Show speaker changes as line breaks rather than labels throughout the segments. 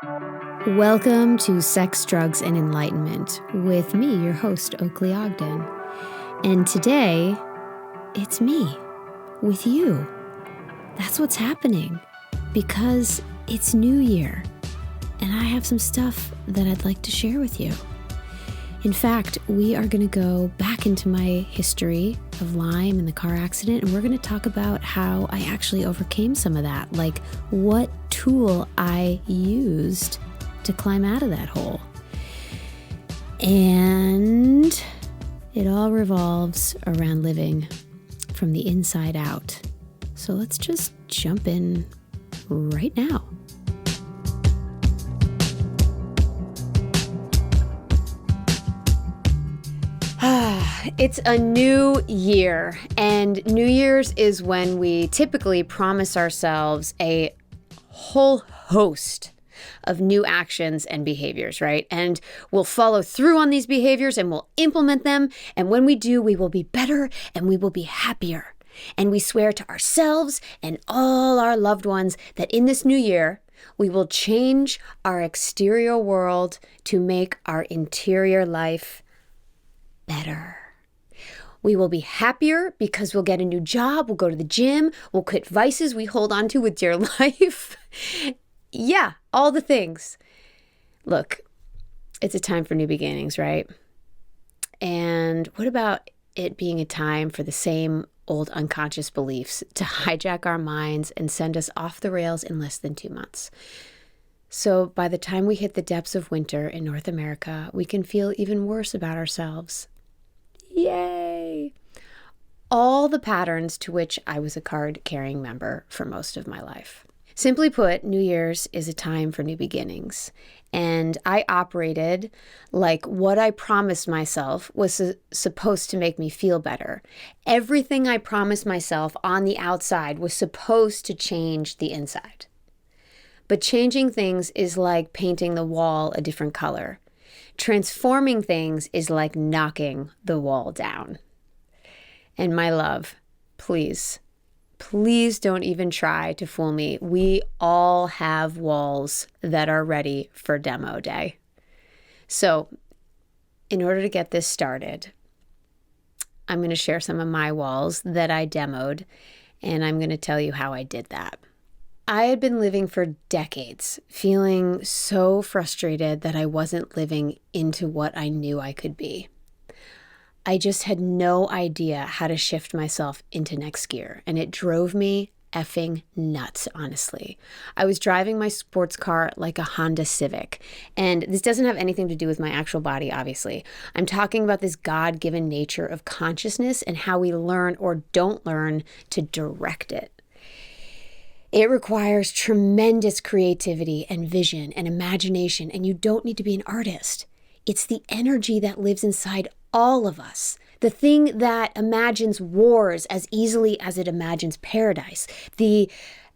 Welcome to Sex, Drugs, and Enlightenment with me, your host, Oakley Ogden. And today, it's me with you. That's what's happening because it's New Year and I have some stuff that I'd like to share with you. In fact, we are going to go back into my history of Lyme and the car accident, and we're going to talk about how I actually overcame some of that, like what tool I used to climb out of that hole. And it all revolves around living from the inside out. So let's just jump in right now. It's a new year, and New Year's is when we typically promise ourselves a whole host of new actions and behaviors, right? And we'll follow through on these behaviors and we'll implement them. And when we do, we will be better and we will be happier. And we swear to ourselves and all our loved ones that in this new year, we will change our exterior world to make our interior life better. We will be happier because we'll get a new job, we'll go to the gym, we'll quit vices we hold on to with dear life. Yeah, all the things. Look, it's a time for new beginnings, right? And what about it being a time for the same old unconscious beliefs to hijack our minds and send us off the rails in less than 2 months? So by the time we hit the depths of winter in North America, we can feel even worse about ourselves. Yay! All the patterns to which I was a card-carrying member for most of my life. Simply put, New Year's is a time for new beginnings. And I operated like what I promised myself was supposed to make me feel better. Everything I promised myself on the outside was supposed to change the inside. But changing things is like painting the wall a different color. Transforming things is like knocking the wall down. And my love, please don't even try to fool me. We all have walls that are ready for demo day. So in order to get this started, I'm going to share some of my walls that I demoed, and I'm going to tell you how I did that. I had been living for decades, feeling so frustrated that I wasn't living into what I knew I could be. I just had no idea how to shift myself into next gear, and it drove me effing nuts, honestly. I was driving my sports car like a Honda Civic, and this doesn't have anything to do with my actual body, obviously. I'm talking about this God-given nature of consciousness and how we learn or don't learn to direct it. It requires tremendous creativity and vision and imagination, and you don't need to be an artist. It's the energy that lives inside all of us. The thing that imagines wars as easily as it imagines paradise. The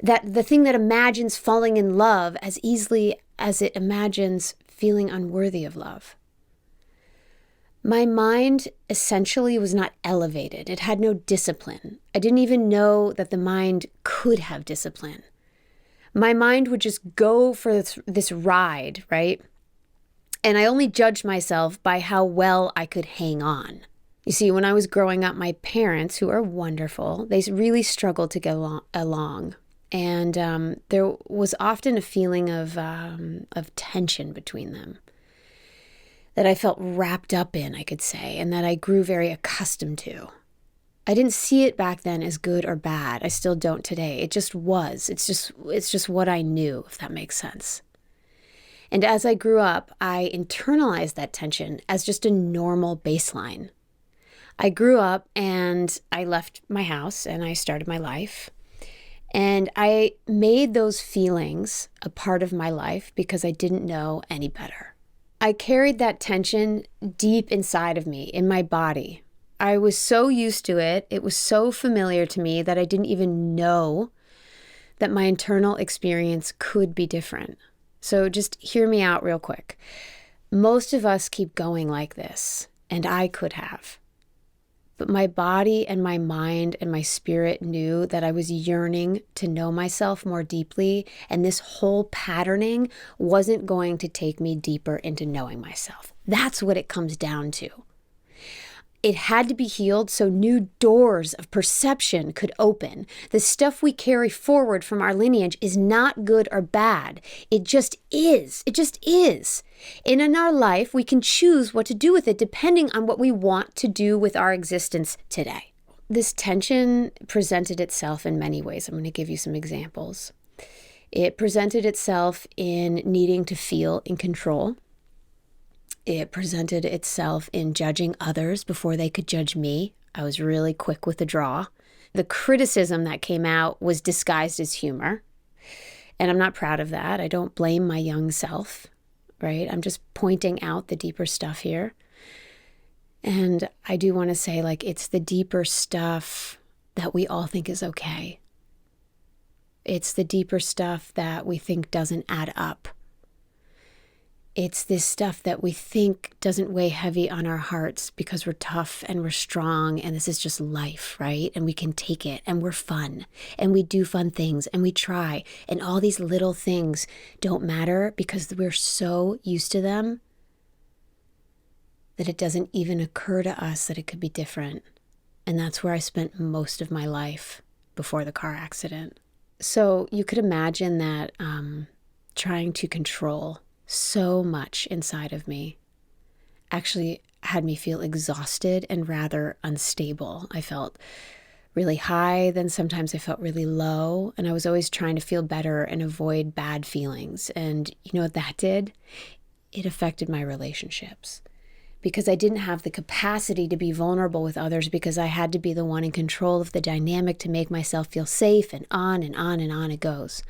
thing that imagines falling in love as easily as it imagines feeling unworthy of love. My mind essentially was not elevated. It had no discipline. I didn't even know that the mind could have discipline. My mind would just go for this ride, right? And I only judged myself by how well I could hang on. You see, when I was growing up, my parents, who are wonderful, they really struggled to get along. And there was often a feeling of tension between them that I felt wrapped up in, I could say, and that I grew very accustomed to. I didn't see it back then as good or bad. I still don't today. It just was. It's just what I knew, if that makes sense. And as I grew up, I internalized that tension as just a normal baseline. I grew up and I left my house and I started my life. And I made those feelings a part of my life because I didn't know any better. I carried that tension deep inside of me, in my body. I was so used to it. It was so familiar to me that I didn't even know that my internal experience could be different. So just hear me out real quick. Most of us keep going like this, and I could have. But my body and my mind and my spirit knew that I was yearning to know myself more deeply, and this whole patterning wasn't going to take me deeper into knowing myself. That's what it comes down to. It had to be healed so new doors of perception could open. The stuff we carry forward from our lineage is not good or bad. It just is. It just is. And in our life, we can choose what to do with it depending on what we want to do with our existence today. This tension presented itself in many ways. I'm going to give you some examples. It presented itself in needing to feel in control. It presented itself in judging others before they could judge me. I was really quick with the draw. The criticism that came out was disguised as humor. And I'm not proud of that. I don't blame my young self, right? I'm just pointing out the deeper stuff here. And I do want to say, like, it's the deeper stuff that we all think is okay. It's the deeper stuff that we think doesn't add up. It's this stuff that we think doesn't weigh heavy on our hearts because we're tough and we're strong and this is just life, right? And we can take it and we're fun and we do fun things and we try. And all these little things don't matter because we're so used to them that it doesn't even occur to us that it could be different. And that's where I spent most of my life before the car accident. So you could imagine that trying to control so much inside of me actually had me feel exhausted and rather unstable. I felt really high, then sometimes I felt really low, and I was always trying to feel better and avoid bad feelings. And you know what that did? It affected my relationships because I didn't have the capacity to be vulnerable with others because I had to be the one in control of the dynamic to make myself feel safe, and on and on and on it goes.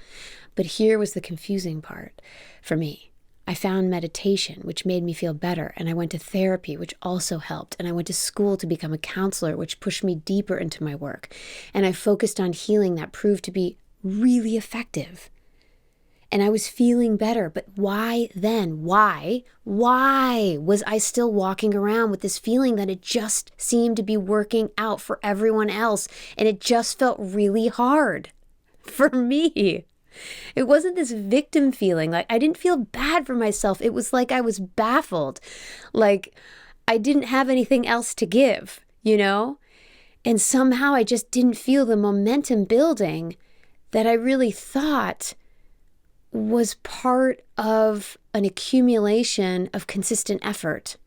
But here was the confusing part for me. I found meditation, which made me feel better, and I went to therapy, which also helped, and I went to school to become a counselor, which pushed me deeper into my work, and I focused on healing that proved to be really effective. And I was feeling better, but why then? Why was I still walking around with this feeling that it just seemed to be working out for everyone else, and it just felt really hard for me? It wasn't this victim feeling. Like, I didn't feel bad for myself. It was like I was baffled. Like I didn't have anything else to give, you know? And somehow I just didn't feel the momentum building that I really thought was part of an accumulation of consistent effort.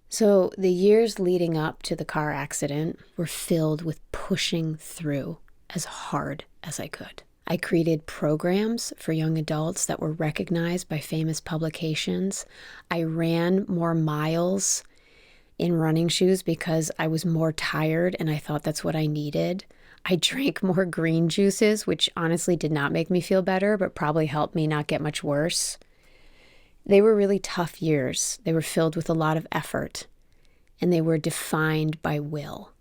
So the years leading up to the car accident were filled with pushing through as hard as I could. I created programs for young adults that were recognized by famous publications. I ran more miles in running shoes because I was more tired and I thought that's what I needed. I drank more green juices, which honestly did not make me feel better, but probably helped me not get much worse. They were really tough years. They were filled with a lot of effort, and they were defined by will.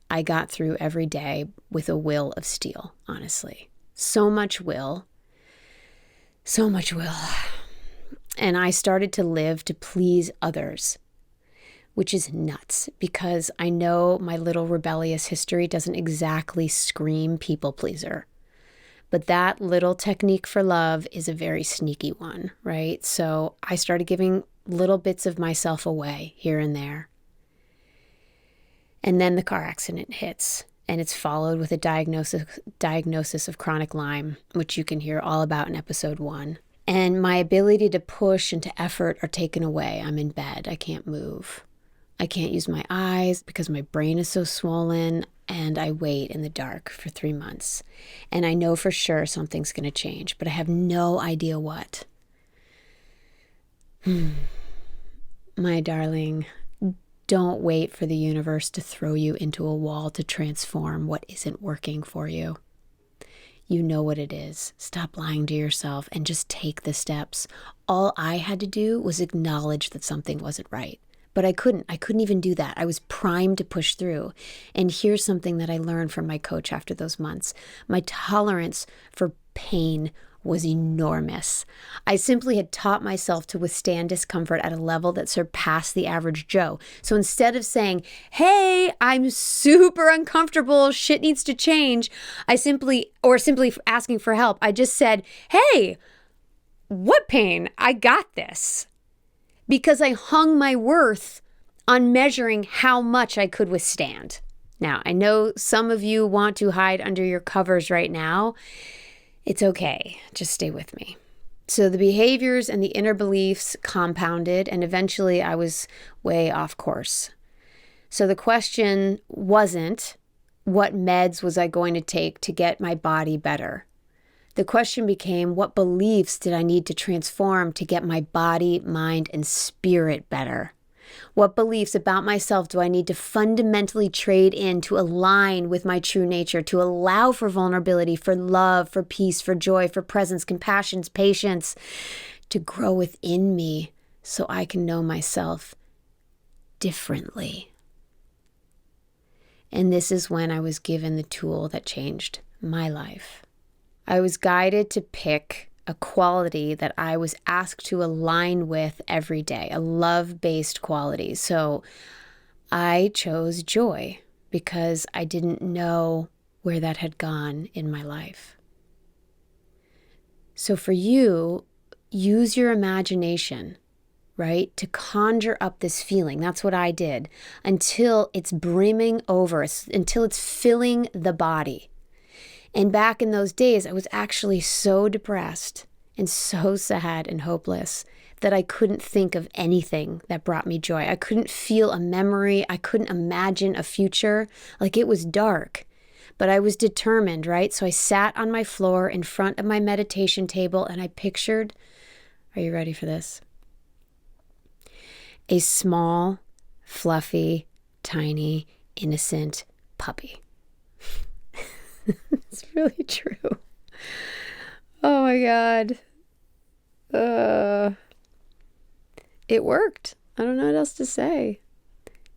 I got through every day with a will of steel, honestly. So much will. And I started to live to please others, which is nuts because I know my little rebellious history doesn't exactly scream people pleaser. But that little technique for love is a very sneaky one, right? So I started giving little bits of myself away here and there. And then the car accident hits. And it's followed with a diagnosis of chronic Lyme, which you can hear all about in episode 1. And my ability to push and to effort are taken away. I'm in bed. I can't move. I can't use my eyes because my brain is so swollen, and I wait in the dark for 3 months. And I know for sure something's going to change, but I have no idea what. My darling, don't wait for the universe to throw you into a wall to transform what isn't working for you. You know what it is. Stop lying to yourself and just take the steps. All I had to do was acknowledge that something wasn't right. But I couldn't even do that. I was primed to push through. And here's something that I learned from my coach after those months. My tolerance for pain was enormous. I simply had taught myself to withstand discomfort at a level that surpassed the average Joe. So instead of saying, hey, I'm super uncomfortable, shit needs to change, simply asking for help, I just said, hey, what pain? I got this. Because I hung my worth on measuring how much I could withstand. Now, I know some of you want to hide under your covers right now. It's okay. Just stay with me. So the behaviors and the inner beliefs compounded, and eventually I was way off course. So the question wasn't, what meds was I going to take to get my body better? The question became, what beliefs did I need to transform to get my body, mind, and spirit better? What beliefs about myself do I need to fundamentally trade in to align with my true nature, to allow for vulnerability, for love, for peace, for joy, for presence, compassion, patience, to grow within me so I can know myself differently? And this is when I was given the tool that changed my life. I was guided to pick a quality that I was asked to align with every day, a love-based quality. So I chose joy because I didn't know where that had gone in my life. So for you, use your imagination, right, to conjure up this feeling. That's what I did until it's brimming over, until it's filling the body. And back in those days, I was actually so depressed and so sad and hopeless that I couldn't think of anything that brought me joy. I couldn't feel a memory. I couldn't imagine a future. Like, it was dark, but I was determined, right? So I sat on my floor in front of my meditation table and I pictured, are you ready for this? A small, fluffy, tiny, innocent puppy. It's really true. Oh my God. It worked. I don't know what else to say.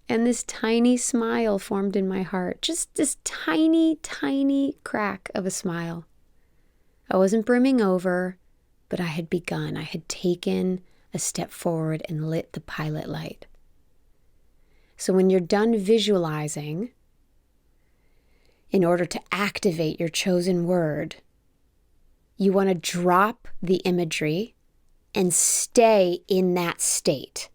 And this tiny smile formed in my heart. Just this tiny, tiny crack of a smile. I wasn't brimming over, but I had begun. I had taken a step forward and lit the pilot light. So when you're done visualizing, in order to activate your chosen word, you want to drop the imagery and stay in that state.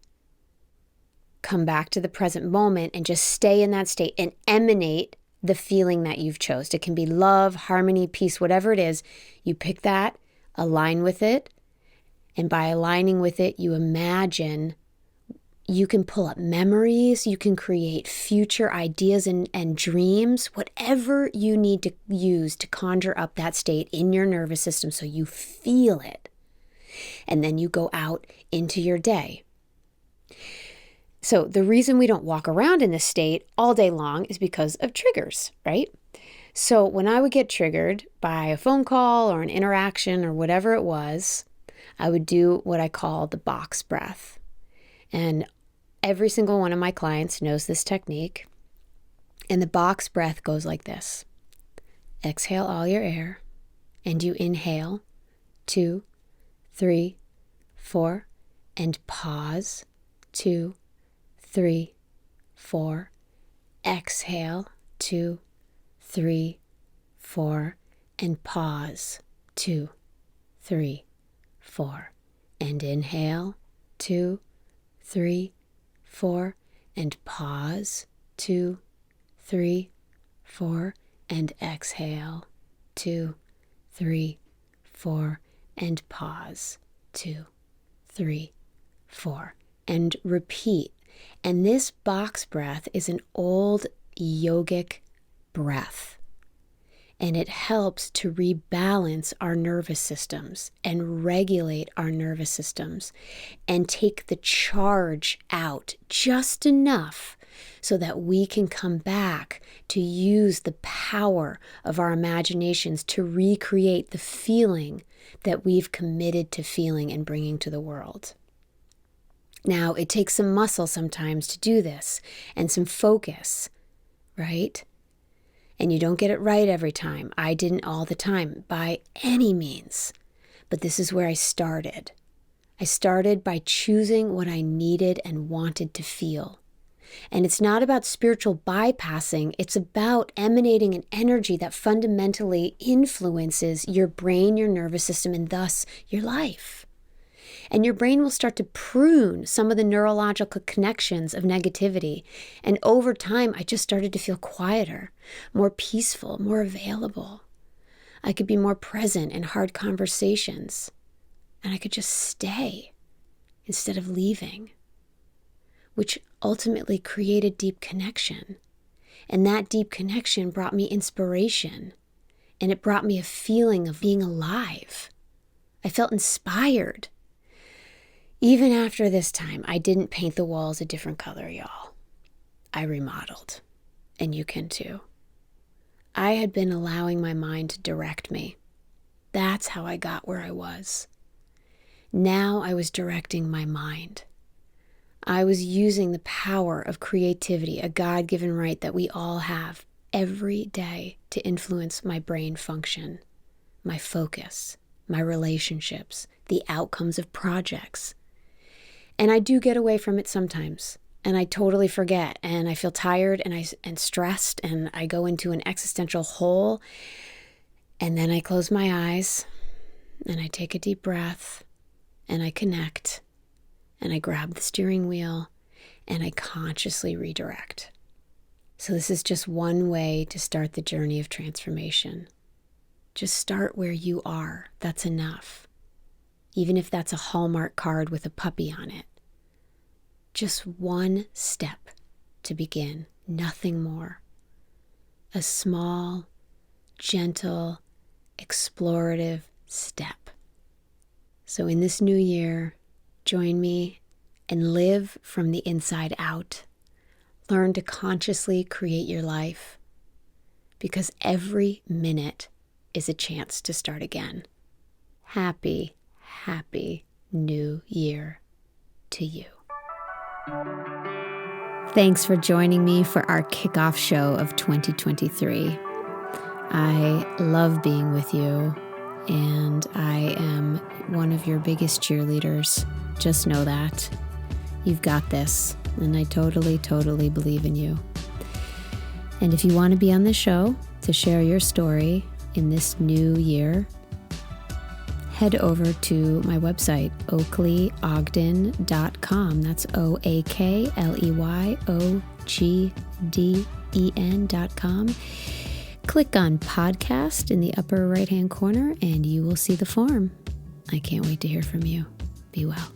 Come back to the present moment and just stay in that state and emanate the feeling that you've chose. It can be love, harmony, peace, whatever it is. You pick that, align with it, and by aligning with it, you imagine. You can pull up memories, you can create future ideas and dreams, whatever you need to use to conjure up that state in your nervous system so you feel it. And then you go out into your day. So the reason we don't walk around in this state all day long is because of triggers, right? So when I would get triggered by a phone call or an interaction or whatever it was, I would do what I call the box breath. And every single one of my clients knows this technique. And the box breath goes like this. Exhale all your air, and you inhale 2, 3, 4, and pause 2, 3, 4. Exhale 2, 3, 4, and pause 2, 3, 4. And inhale 2, 3, 4, and pause 2, 3, 4, and exhale 2, 3, 4, and pause 2, 3, 4, and repeat. And this box breath is an old yogic breath, and it helps to rebalance our nervous systems and regulate our nervous systems and take the charge out just enough so that we can come back to use the power of our imaginations to recreate the feeling that we've committed to feeling and bringing to the world. Now, it takes some muscle sometimes to do this and some focus, right? And you don't get it right every time. I didn't all the time, by any means. But this is where I started. I started by choosing what I needed and wanted to feel. And it's not about spiritual bypassing. It's about emanating an energy that fundamentally influences your brain, your nervous system, and thus your life. And your brain will start to prune some of the neurological connections of negativity. And over time, I just started to feel quieter, more peaceful, more available. I could be more present in hard conversations. And I could just stay instead of leaving, which ultimately created deep connection. And that deep connection brought me inspiration. And it brought me a feeling of being alive. I felt inspired. Even after this time, I didn't paint the walls a different color, y'all. I remodeled. And you can too. I had been allowing my mind to direct me. That's how I got where I was. Now I was directing my mind. I was using the power of creativity, a God-given right that we all have every day, to influence my brain function, my focus, my relationships, the outcomes of projects. And I do get away from it sometimes, and I totally forget, and I feel tired and stressed, and I go into an existential hole, and then I close my eyes, and I take a deep breath, and I connect, and I grab the steering wheel, and I consciously redirect. So this is just one way to start the journey of transformation. Just start where you are. That's enough. Even if that's a Hallmark card with a puppy on it. Just one step to begin, nothing more. A small, gentle, explorative step. So in this new year, join me and live from the inside out. Learn to consciously create your life, because every minute is a chance to start again. Happy, happy New Year to you. Thanks for joining me for our kickoff show of 2023. I love being with you, and I am one of your biggest cheerleaders. Just know that. You've got this, and I totally, totally believe in you. And if you want to be on the show to share your story in this new year, head over to my website, oakleyogden.com. That's OakleyOgden.com. Click on podcast in the upper right-hand corner, and you will see the form. I can't wait to hear from you. Be well.